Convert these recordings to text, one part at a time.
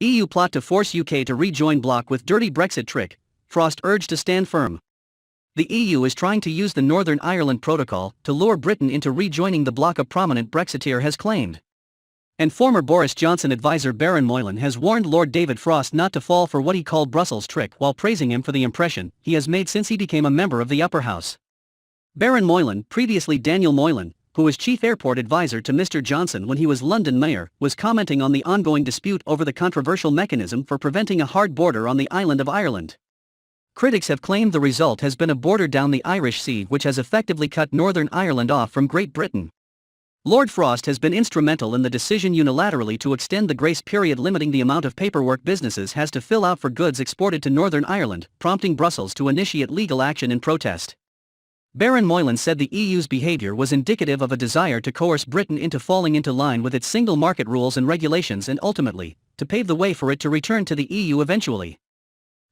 EU plot to force UK to rejoin bloc with dirty Brexit trick, Frost urged to stand firm. The EU is trying to use the Northern Ireland Protocol to lure Britain into rejoining the bloc, a prominent Brexiteer has claimed. And former Boris Johnson advisor Baron Moylan has warned Lord David Frost not to fall for what he called Brussels' trick, while praising him for the impression he has made since he became a member of the upper house. Baron Moylan, previously Daniel Moylan, who was chief airport advisor to Mr. Johnson when he was London mayor, was commenting on the ongoing dispute over the controversial mechanism for preventing a hard border on the island of Ireland. Critics have claimed the result has been a border down the Irish Sea which has effectively cut Northern Ireland off from Great Britain. Lord Frost has been instrumental in the decision unilaterally to extend the grace period, limiting the amount of paperwork businesses has to fill out for goods exported to Northern Ireland, prompting Brussels to initiate legal action in protest. Baron Moylan said the EU's behaviour was indicative of a desire to coerce Britain into falling into line with its single market rules and regulations and ultimately, to pave the way for it to return to the EU eventually.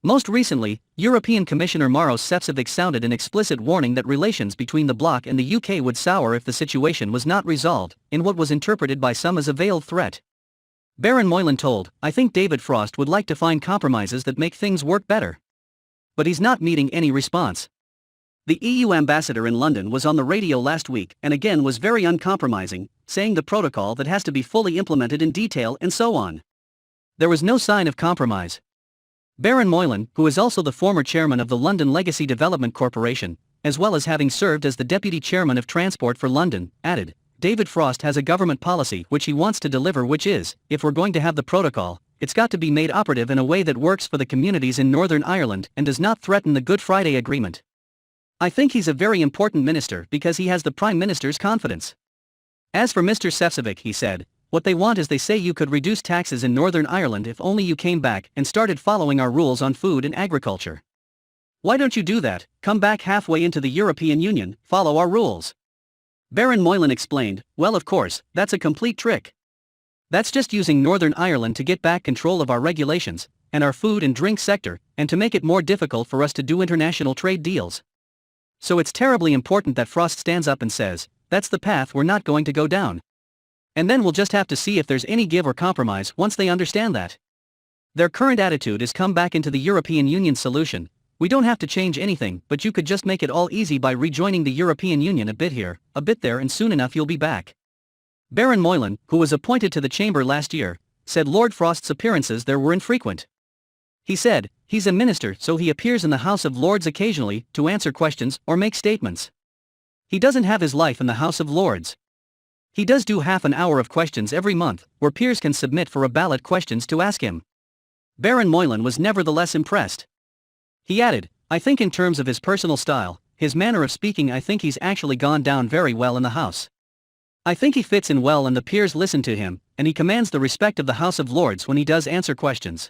Most recently, European Commissioner Maros Šefčovič sounded an explicit warning that relations between the bloc and the UK would sour if the situation was not resolved, in what was interpreted by some as a veiled threat. Baron Moylan told, "I think David Frost would like to find compromises that make things work better. But he's not meeting any response." The EU ambassador in London was on the radio last week and again was very uncompromising, saying the protocol that has to be fully implemented in detail and so on. There was no sign of compromise. Baron Moylan, who is also the former chairman of the London Legacy Development Corporation, as well as having served as the deputy chairman of Transport for London, added, "David Frost has a government policy which he wants to deliver, which is, if we're going to have the protocol, it's got to be made operative in a way that works for the communities in Northern Ireland and does not threaten the Good Friday Agreement. I think he's a very important minister because he has the Prime Minister's confidence." As for Mr. Šefčovič, he said, "What they want is they say you could reduce taxes in Northern Ireland if only you came back and started following our rules on food and agriculture. Why don't you do that? Come back halfway into the European Union, follow our rules." Baron Moylan explained, "Well, of course, that's a complete trick. That's just using Northern Ireland to get back control of our regulations and our food and drink sector, and to make it more difficult for us to do international trade deals. So it's terribly important that Frost stands up and says, that's the path we're not going to go down. And then we'll just have to see if there's any give or compromise once they understand that. Their current attitude is come back into the European Union solution. We don't have to change anything, but you could just make it all easy by rejoining the European Union, a bit here, a bit there, and soon enough you'll be back." Baron Moylan, who was appointed to the chamber last year, said Lord Frost's appearances there were infrequent. He said, "He's a minister, so he appears in the House of Lords occasionally to answer questions or make statements. He doesn't have his life in the House of Lords. He does do half an hour of questions every month, where peers can submit for a ballot questions to ask him." Baron Moylan was nevertheless impressed. He added, "I think in terms of his personal style, his manner of speaking, I think he's actually gone down very well in the House. I think he fits in well and the peers listen to him, and he commands the respect of the House of Lords when he does answer questions."